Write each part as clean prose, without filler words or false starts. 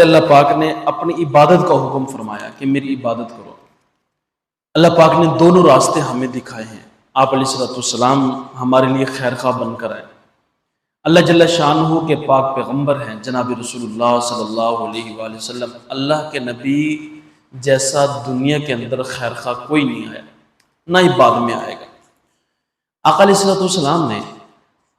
اللہ پاک نے اپنی عبادت کا حکم فرمایا کہ میری عبادت کرو۔ اللہ پاک نے دونوں راستے ہمیں دکھائے ہیں۔ آپ علیہ السلام ہمارے لیے خیر خواہ بن کر آئے۔ اللہ جل شانہ کے پاک پیغمبر ہیں جناب رسول اللہ صلی اللہ علیہ وآلہ وسلم، اللہ کے نبی جیسا دنیا کے اندر خیر خواہ کوئی نہیں آیا، نہ ہی بعد میں آئے گا۔ آقا علیہ السلام نے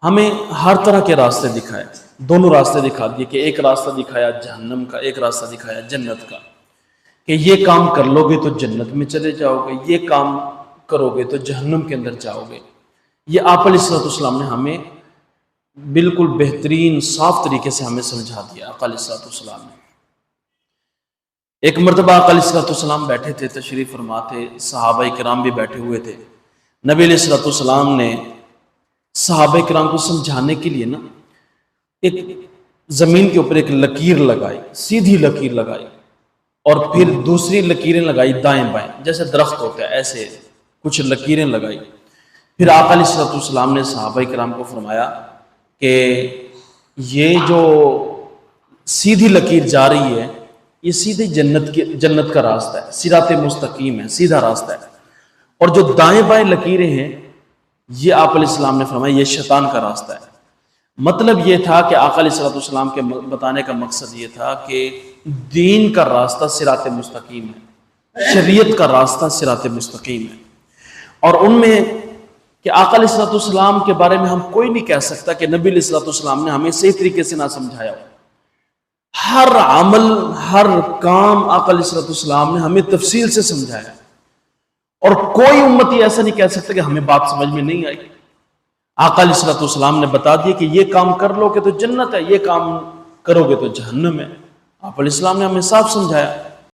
ہمیں ہر طرح کے راستے دکھائے، دونوں راستے دکھا دیے کہ ایک راستہ دکھایا جہنم کا، ایک راستہ دکھایا جنت کا، کہ یہ کام کر لو گے تو جنت میں چلے جاؤ گے، یہ کام کرو گے تو جہنم کے اندر جاؤ گے۔ یہ آپ علیہ السلام نے ہمیں بالکل بہترین صاف طریقے سے ہمیں سمجھا دیا۔ آقا علیہ السلام نے ایک مرتبہ آقا علیہ السلام بیٹھے تھے، تشریف فرما تھے، صحابہ کرام بھی بیٹھے ہوئے تھے۔ نبی علیہ السلام نے صحابہ کرام کو سمجھانے کے لیے نا ایک زمین کے اوپر ایک لکیر لگائی، سیدھی لکیر لگائی، اور پھر دوسری لکیریں لگائی دائیں بائیں، جیسے درخت ہوتا ہے ایسے کچھ لکیریں لگائی۔ پھر آقا علیہ السلام نے صحابہ کرام کو فرمایا کہ یہ جو سیدھی لکیر جا رہی ہے یہ سیدھی جنت کا راستہ ہے، صراط مستقیم ہے، سیدھا راستہ ہے، اور جو دائیں بائیں لکیریں ہیں یہ آپ علیہ السلام نے فرمایا یہ شیطان کا راستہ ہے۔ مطلب یہ تھا کہ آقا علیہ السلام کے بتانے کا مقصد یہ تھا کہ دین کا راستہ صراط مستقیم ہے، شریعت کا راستہ صراط مستقیم ہے، اور ان میں کہ آقا علیہ السلام کے بارے میں ہم کوئی نہیں کہہ سکتا کہ نبی علیہ السلام نے ہمیں صحیح طریقے سے نہ سمجھایا ہو۔ ہر عمل، ہر کام آقا علیہ السلام نے ہمیں تفصیل سے سمجھایا، اور کوئی امتی ایسا نہیں کہہ سکتا کہ ہمیں بات سمجھ میں نہیں آئی۔ آقا علیہ السلام نے بتا دیا کہ یہ کام کر لو گے تو جنت ہے، یہ کام کرو گے تو جہنم ہے۔ آپ علیہ السلام نے ہمیں صاف سمجھایا۔